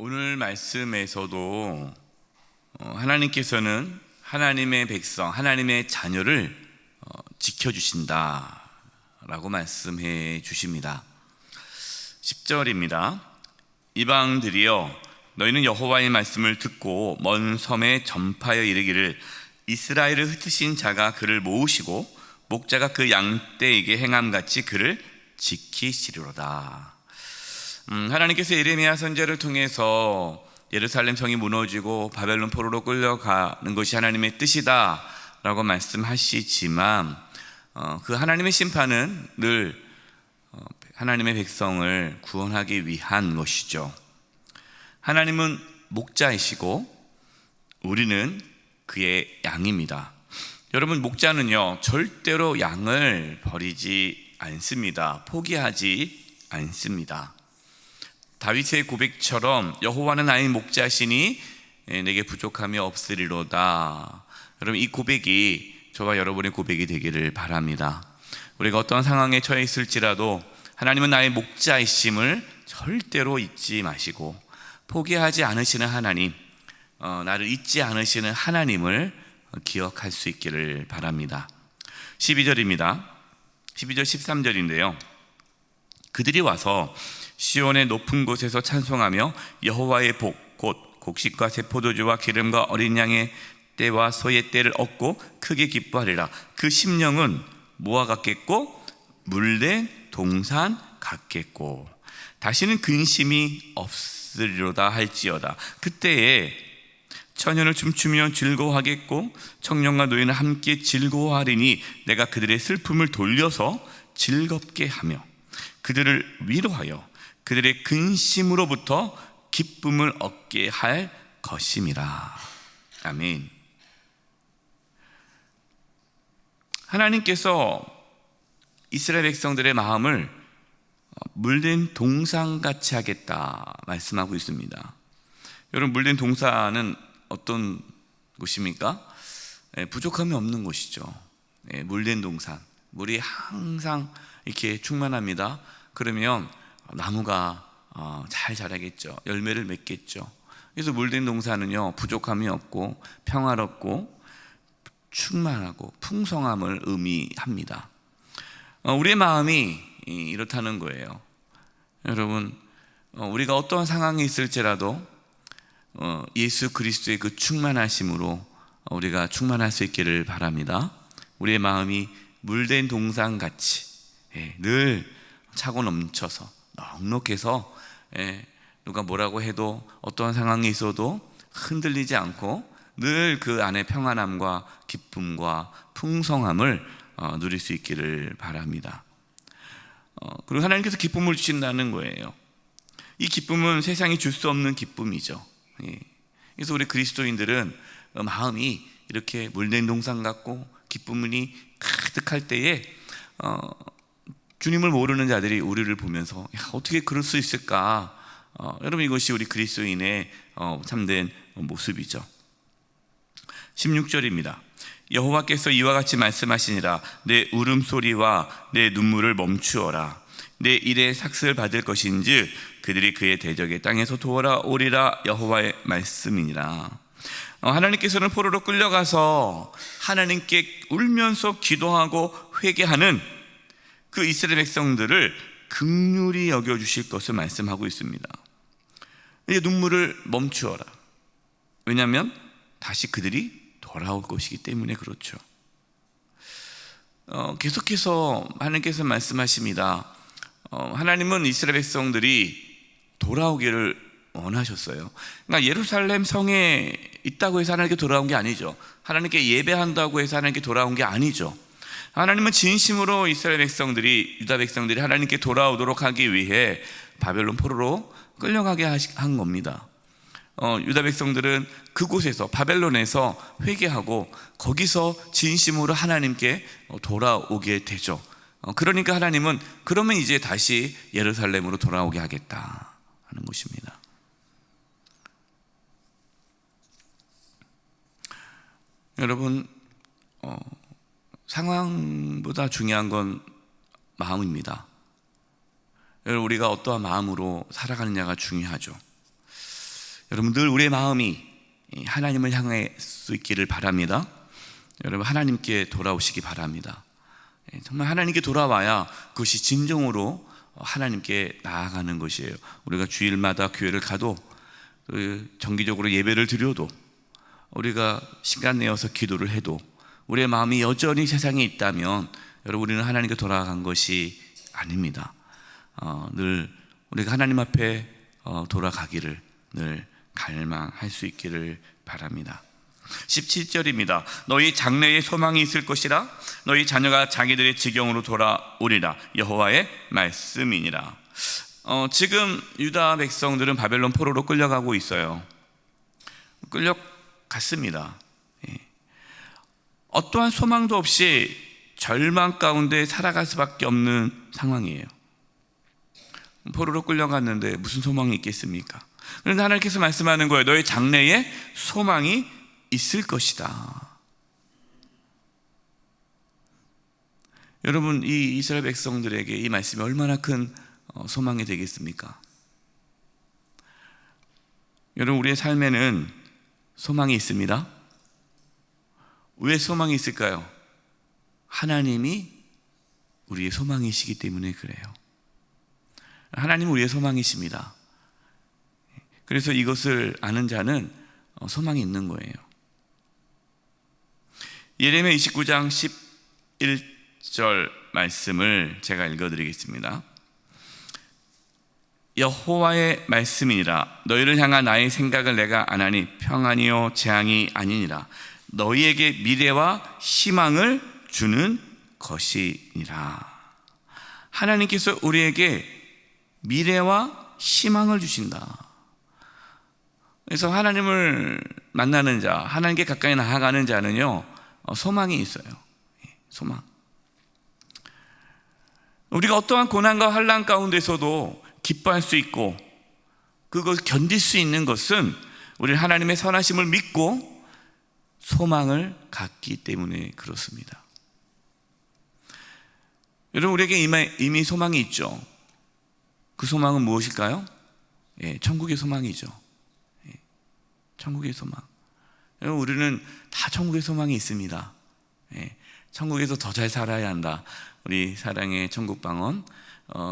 오늘 말씀에서도 하나님께서는 하나님의 백성, 하나님의 자녀를 지켜주신다 라고 말씀해 주십니다. 10절입니다. 이방들이여 너희는 여호와의 말씀을 듣고 먼 섬에 전파하여 이르기를 이스라엘을 흩으신 자가 그를 모으시고 목자가 그 양떼에게 행함같이 그를 지키시리로다. 하나님께서 예레미야 선지자를 통해서 예루살렘 성이 무너지고 바벨론 포로로 끌려가는 것이 하나님의 뜻이다 라고 말씀하시지만 그 하나님의 심판은 늘 하나님의 백성을 구원하기 위한 것이죠. 하나님은 목자이시고 우리는 그의 양입니다. 여러분, 목자는요 절대로 양을 버리지 않습니다. 포기하지 않습니다. 다윗의 고백처럼 여호와는 나의 목자시니 내게 부족함이 없으리로다. 여러분, 이 고백이 저와 여러분의 고백이 되기를 바랍니다. 우리가 어떤 상황에 처해 있을지라도 하나님은 나의 목자이심을 절대로 잊지 마시고 포기하지 않으시는 하나님, 나를 잊지 않으시는 하나님을 기억할 수 있기를 바랍니다. 12절입니다. 12절 13절인데요 그들이 와서 시온의 높은 곳에서 찬송하며 여호와의 복 곧 곡식과 새 포도주와 기름과 어린 양의 때와 소의 때를 얻고 크게 기뻐하리라. 그 심령은 뭐와 같겠고 물된 동산 같겠고 다시는 근심이 없으리로다 할지어다. 그때에 처녀는 춤추며 즐거워하겠고 청년과 노인은 함께 즐거워하리니 내가 그들의 슬픔을 돌려서 즐겁게 하며 그들을 위로하여 그들의 근심으로부터 기쁨을 얻게 할 것임이라. 아멘. 하나님께서 이스라엘 백성들의 마음을 물된 동산같이 하겠다 말씀하고 있습니다. 여러분, 물된 동산은 어떤 곳입니까? 부족함이 없는 곳이죠. 물된 동산, 물이 항상 이렇게 충만합니다. 그러면 나무가 잘 자라겠죠. 열매를 맺겠죠. 그래서 물된 동산은요 부족함이 없고 평화롭고 충만하고 풍성함을 의미합니다. 우리의 마음이 이렇다는 거예요. 여러분, 우리가 어떠한 상황에 있을지라도 예수 그리스도의 그 충만하심으로 우리가 충만할 수 있기를 바랍니다. 우리의 마음이 물된 동산같이 늘 차고 넘쳐서 넉넉해서 누가 뭐라고 해도 어떠한 상황에 있어도 흔들리지 않고 늘 그 안에 평안함과 기쁨과 풍성함을 누릴 수 있기를 바랍니다. 그리고 하나님께서 기쁨을 주신다는 거예요. 이 기쁨은 세상이 줄 수 없는 기쁨이죠. 그래서 우리 그리스도인들은 마음이 이렇게 물된 동산 같고 기쁨이 가득할 때에 주님을 모르는 자들이 우리를 보면서 어떻게 그럴 수 있을까? 여러분, 이것이 우리 그리스도인의 참된 모습이죠. 16절입니다. 여호와께서 이와 같이 말씀하시니라. 내 울음소리와 내 눈물을 멈추어라. 내 일에 삭슬 받을 것인즉 그들이 그의 대적의 땅에서 돌아오리라. 여호와의 말씀이니라. 하나님께서는 포로로 끌려가서 하나님께 울면서 기도하고 회개하는 그 이스라엘 백성들을 긍휼히 여겨주실 것을 말씀하고 있습니다. 이제 눈물을 멈추어라. 왜냐하면 다시 그들이 돌아올 것이기 때문에 그렇죠. 계속해서 하나님께서 말씀하십니다. 하나님은 이스라엘 백성들이 돌아오기를 원하셨어요. 그러니까 예루살렘 성에 있다고 해서 하나님께 돌아온 게 아니죠. 하나님께 예배한다고 해서 하나님께 돌아온 게 아니죠. 하나님은 진심으로 이스라엘 백성들이, 유다 백성들이 하나님께 돌아오도록 하기 위해 바벨론 포로로 끌려가게 한 겁니다. 유다 백성들은 그곳에서, 바벨론에서 회개하고 거기서 진심으로 하나님께 돌아오게 되죠. 그러니까 하나님은 그러면 이제 다시 예루살렘으로 돌아오게 하겠다 하는 것입니다. 여러분, 상황보다 중요한 건 마음입니다. 우리가 어떠한 마음으로 살아가느냐가 중요하죠. 여러분 늘 우리의 마음이 하나님을 향할 수 있기를 바랍니다. 여러분 하나님께 돌아오시기 바랍니다. 정말 하나님께 돌아와야 그것이 진정으로 하나님께 나아가는 것이에요. 우리가 주일마다 교회를 가도 정기적으로 예배를 드려도 우리가 시간 내어서 기도를 해도 우리의 마음이 여전히 세상에 있다면 여러분 우리는 하나님께 돌아간 것이 아닙니다. 늘 우리가 하나님 앞에 돌아가기를 늘 갈망할 수 있기를 바랍니다. 17절입니다. 너희 장래에 소망이 있을 것이라 너희 자녀가 자기들의 지경으로 돌아오리라 여호와의 말씀이니라. 지금 유다 백성들은 바벨론 포로로 끌려가고 있어요. 끌려갔습니다. 어떠한 소망도 없이 절망 가운데 살아갈 수밖에 없는 상황이에요. 포로로 끌려갔는데 무슨 소망이 있겠습니까? 그런데 하나님께서 말씀하는 거예요. 너의 장래에 소망이 있을 것이다. 여러분 이 이스라엘 백성들에게 이 말씀이 얼마나 큰 소망이 되겠습니까? 여러분 우리의 삶에는 소망이 있습니다. 왜 소망이 있을까요? 하나님이 우리의 소망이시기 때문에 그래요. 하나님은 우리의 소망이십니다. 그래서 이것을 아는 자는 소망이 있는 거예요. 예레미야 29장 11절 말씀을 제가 읽어드리겠습니다. 여호와의 말씀이니라 너희를 향한 나의 생각을 내가 안하니 평안이요 재앙이 아니니라 너희에게 미래와 희망을 주는 것이니라. 하나님께서 우리에게 미래와 희망을 주신다. 그래서 하나님을 만나는 자, 하나님께 가까이 나아가는 자는요 소망이 있어요. 소망. 우리가 어떠한 고난과 환난 가운데서도 기뻐할 수 있고 그것을 견딜 수 있는 것은 우리 하나님의 선하심을 믿고 소망을 갖기 때문에 그렇습니다. 여러분 우리에게 이미 소망이 있죠. 그 소망은 무엇일까요? 천국의 소망이죠. 천국의 소망. 여러분 우리는 다 천국의 소망이 있습니다. 천국에서 더 잘 살아야 한다. 우리 사랑의 천국방언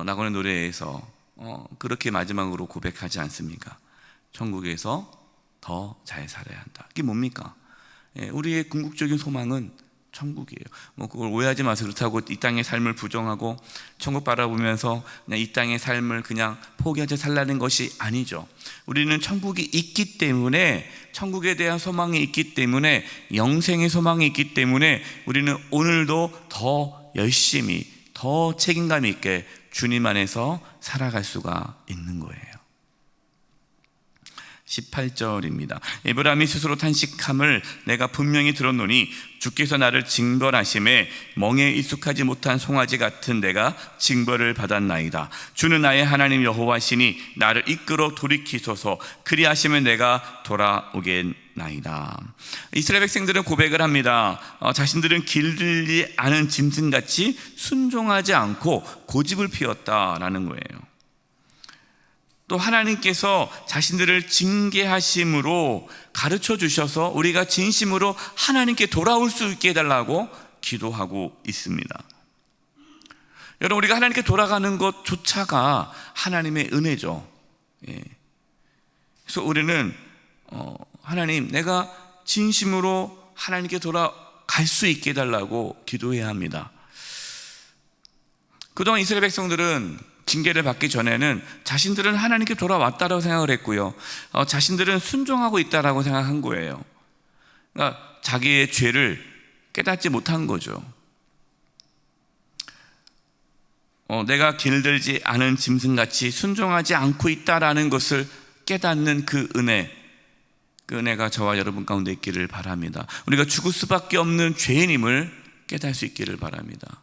나고는 노래에서 그렇게 마지막으로 고백하지 않습니까? 천국에서 더 잘 살아야 한다. 이게 뭡니까? 우리의 궁극적인 소망은 천국이에요. 그걸 오해하지 마세요. 그렇다고 이 땅의 삶을 부정하고 천국 바라보면서 그냥 이 땅의 삶을 그냥 포기하지 살라는 것이 아니죠. 우리는 천국이 있기 때문에, 천국에 대한 소망이 있기 때문에, 영생의 소망이 있기 때문에 우리는 오늘도 더 열심히, 더 책임감 있게 주님 안에서 살아갈 수가 있는 거예요. 18절입니다. 에브라임이 스스로 탄식함을 내가 분명히 들었노니 주께서 나를 징벌하심에 멍에 익숙하지 못한 송아지 같은 내가 징벌을 받았나이다. 주는 나의 하나님 여호와시니 나를 이끌어 돌이키소서. 그리하시면 내가 돌아오겠나이다. 이스라엘 백성들은 고백을 합니다. 자신들은 길들지 않은 짐승같이 순종하지 않고 고집을 피웠다라는 거예요. 또 하나님께서 자신들을 징계하심으로 가르쳐 주셔서 우리가 진심으로 하나님께 돌아올 수 있게 해달라고 기도하고 있습니다. 여러분 우리가 하나님께 돌아가는 것조차가 하나님의 은혜죠. 그래서 우리는 하나님 내가 진심으로 하나님께 돌아갈 수 있게 해달라고 기도해야 합니다. 그동안 이스라엘 백성들은 징계를 받기 전에는 자신들은 하나님께 돌아왔다고 생각을 했고요, 자신들은 순종하고 있다고 생각한 거예요. 그러니까 자기의 죄를 깨닫지 못한 거죠. 내가 길들지 않은 짐승같이 순종하지 않고 있다라는 것을 깨닫는 그 은혜가 저와 여러분 가운데 있기를 바랍니다. 우리가 죽을 수밖에 없는 죄인임을 깨달을 수 있기를 바랍니다.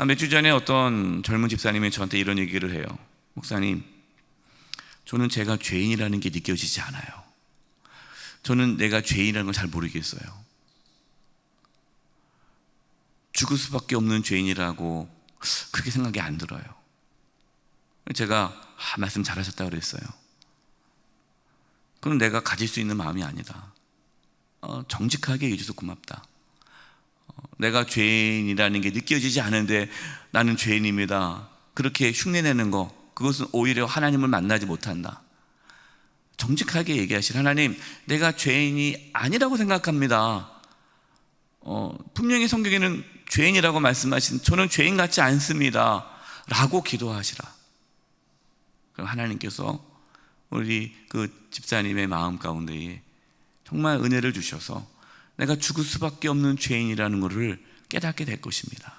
몇 주 전에 어떤 젊은 집사님이 저한테 이런 얘기를 해요. 목사님, 저는 제가 죄인이라는 게 느껴지지 않아요. 저는 내가 죄인이라는 걸 잘 모르겠어요. 죽을 수밖에 없는 죄인이라고 그렇게 생각이 안 들어요. 제가 말씀 잘하셨다고 그랬어요. 그럼 내가 가질 수 있는 마음이 아니다. 정직하게 얘기해줘서 고맙다. 내가 죄인이라는 게 느껴지지 않은데 나는 죄인입니다, 그렇게 흉내내는 거, 그것은 오히려 하나님을 만나지 못한다. 정직하게 얘기하신 하나님, 내가 죄인이 아니라고 생각합니다. 분명히 성경에는 죄인이라고 말씀하신, 저는 죄인 같지 않습니다 라고 기도하시라. 그럼 하나님께서 우리 그 집사님의 마음 가운데에 정말 은혜를 주셔서 내가 죽을 수밖에 없는 죄인이라는 것을 깨닫게 될 것입니다.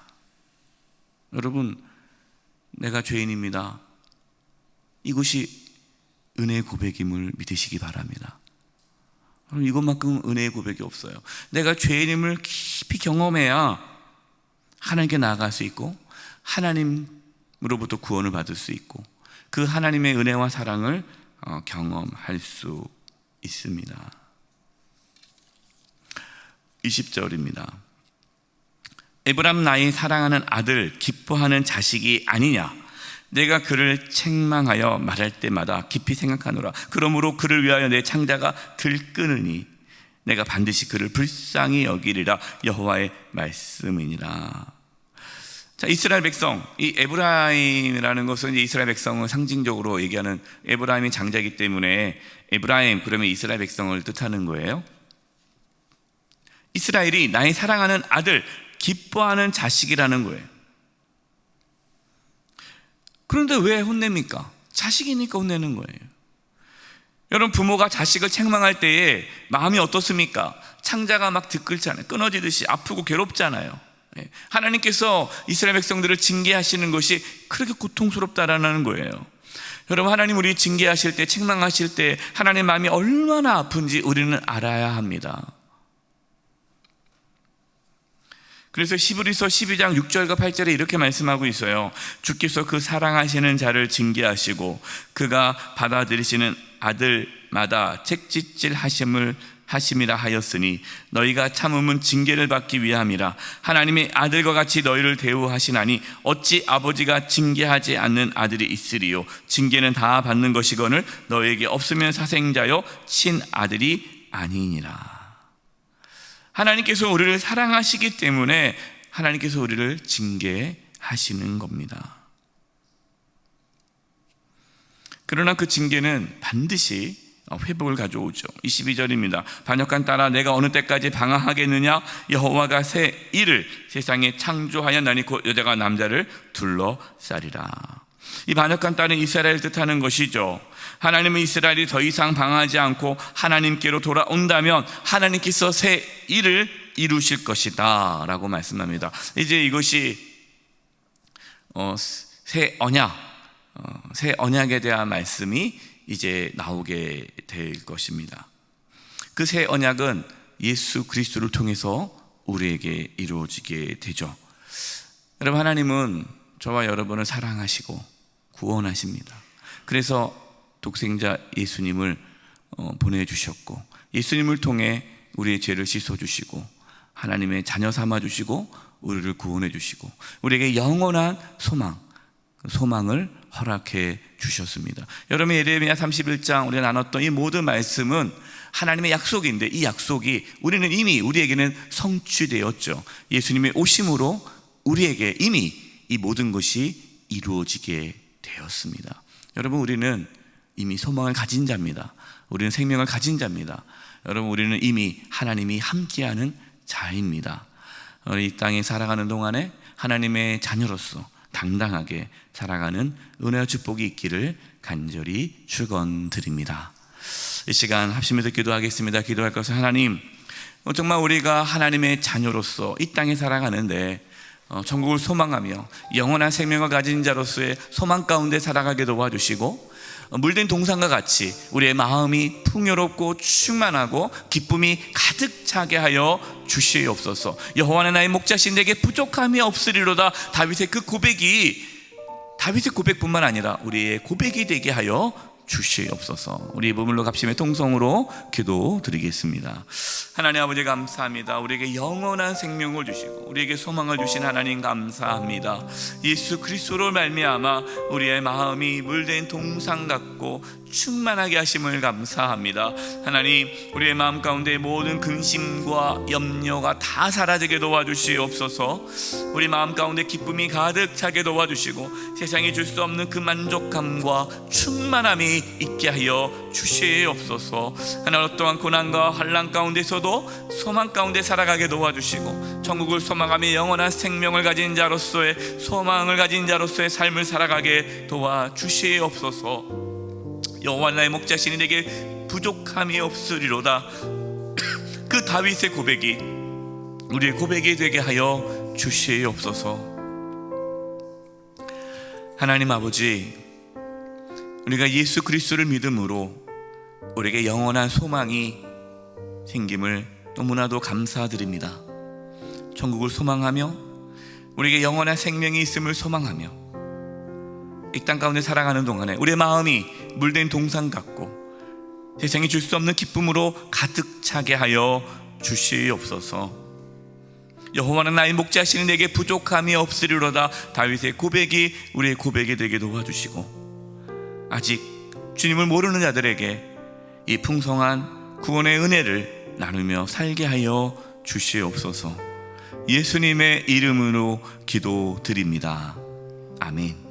여러분, 내가 죄인입니다, 이것이 은혜의 고백임을 믿으시기 바랍니다. 이것만큼 은혜의 고백이 없어요. 내가 죄인임을 깊이 경험해야 하나님께 나아갈 수 있고 하나님으로부터 구원을 받을 수 있고 그 하나님의 은혜와 사랑을 경험할 수 있습니다. 20절입니다. 에브람 나의 사랑하는 아들, 기뻐하는 자식이 아니냐. 내가 그를 책망하여 말할 때마다 깊이 생각하노라. 그러므로 그를 위하여 내 창자가 들끓으니 내가 반드시 그를 불쌍히 여기리라. 여호와의 말씀이니라. 자, 이스라엘 백성, 이 에브라임이라는 것은 이제 이스라엘 백성을 상징적으로 얘기하는, 에브라임이 장자이기 때문에 에브라임, 그러면 이스라엘 백성을 뜻하는 거예요. 이스라엘이 나의 사랑하는 아들, 기뻐하는 자식이라는 거예요. 그런데 왜 혼냅니까? 자식이니까 혼내는 거예요. 여러분, 부모가 자식을 책망할 때에 마음이 어떻습니까? 창자가 막 들끓잖아요. 끊어지듯이 아프고 괴롭잖아요. 하나님께서 이스라엘 백성들을 징계하시는 것이 그렇게 고통스럽다라는 거예요. 여러분, 하나님 우리 징계하실 때, 책망하실 때 하나님의 마음이 얼마나 아픈지 우리는 알아야 합니다. 그래서 히브리서 12장 6절과 8절에 이렇게 말씀하고 있어요. 주께서 그 사랑하시는 자를 징계하시고 그가 받아들이시는 아들마다 책짓질 하심이라 하였으니 너희가 참음은 징계를 받기 위함이라. 하나님의 아들과 같이 너희를 대우하시나니 어찌 아버지가 징계하지 않는 아들이 있으리요. 징계는 다 받는 것이거늘 너희에게 없으면 사생자요 친아들이 아니니라. 하나님께서 우리를 사랑하시기 때문에 하나님께서 우리를 징계하시는 겁니다. 그러나 그 징계는 반드시 회복을 가져오죠. 22절입니다. 반역한 딸아, 내가 어느 때까지 방황하겠느냐? 여호와가 새 일을 세상에 창조하였나니 곧 여자가 남자를 둘러싸리라. 이 반역한 딸은 이스라엘을 뜻하는 것이죠. 하나님은 이스라엘이 더 이상 방황하지 않고 하나님께로 돌아온다면 하나님께서 새 일을 이루실 것이다 라고 말씀합니다. 이제 이것이 새 언약에 대한 말씀이 이제 나오게 될 것입니다. 그 새 언약은 예수 그리스도를 통해서 우리에게 이루어지게 되죠. 여러분, 하나님은 저와 여러분을 사랑하시고 구원하십니다. 그래서 독생자 예수님을 보내주셨고 예수님을 통해 우리의 죄를 씻어주시고 하나님의 자녀 삼아주시고 우리를 구원해 주시고 우리에게 영원한 소망을 허락해 주셨습니다. 여러분, 예레미야 31장 우리가 나눴던 이 모든 말씀은 하나님의 약속인데 이 약속이 우리는 이미 우리에게는 성취되었죠. 예수님의 오심으로 우리에게 이미 이 모든 것이 이루어지게 되었습니다. 여러분, 우리는 이미 소망을 가진 자입니다. 우리는 생명을 가진 자입니다. 여러분, 우리는 이미 하나님이 함께하는 자입니다. 이 땅에 살아가는 동안에 하나님의 자녀로서 당당하게 살아가는 은혜와 축복이 있기를 간절히 축원드립니다. 이 시간 합심해서 기도하겠습니다. 기도할 것은 하나님, 정말 우리가 하나님의 자녀로서 이 땅에 살아가는데 천국을 소망하며 영원한 생명을 가진 자로서의 소망 가운데 살아가게 도와주시고 물든 동산과 같이 우리의 마음이 풍요롭고 충만하고 기쁨이 가득 차게 하여 주시옵소서. 여호와는 나의 목자신 내게 부족함이 없으리로다. 다윗의 그 고백이 다윗의 고백뿐만 아니라 우리의 고백이 되게 하여 주시옵소서. 우리 부물로 갑심의 통성으로 기도드리겠습니다. 하나님 아버지, 감사합니다. 우리에게 영원한 생명을 주시고 우리에게 소망을 주신 하나님 감사합니다. 예수 그리스도로 말미암아 우리의 마음이 물된 동상 같고 충만하게 하심을 감사합니다. 하나님, 우리의 마음 가운데 모든 근심과 염려가 다 사라지게 도와주시옵소서. 우리 마음 가운데 기쁨이 가득 차게 도와주시고 세상이 줄 수 없는 그 만족감과 충만함이 있게 하여 주시옵소서. 하나님, 어떠한 고난과 환난 가운데서도 소망 가운데 살아가게 도와주시고 천국을 소망하며 영원한 생명을 가진 자로서의 소망을 가진 자로서의 삶을 살아가게 도와주시옵소서. 여호와 나의 목자시니 내게 부족함이 없으리로다. 그 다윗의 고백이 우리의 고백이 되게 하여 주시옵소서. 하나님 아버지, 우리가 예수 그리스도를 믿음으로 우리에게 영원한 소망이 생김을 너무나도 감사드립니다. 천국을 소망하며 우리에게 영원한 생명이 있음을 소망하며 이 땅 가운데 살아가는 동안에 우리의 마음이 물된 동상 같고 세상이 줄 수 없는 기쁨으로 가득 차게 하여 주시옵소서. 여호와는 나의 목자시니 내게 부족함이 없으리로다. 다윗의 고백이 우리의 고백이 되게 도와주시고 아직 주님을 모르는 자들에게 이 풍성한 구원의 은혜를 나누며 살게 하여 주시옵소서. 예수님의 이름으로 기도드립니다. 아멘.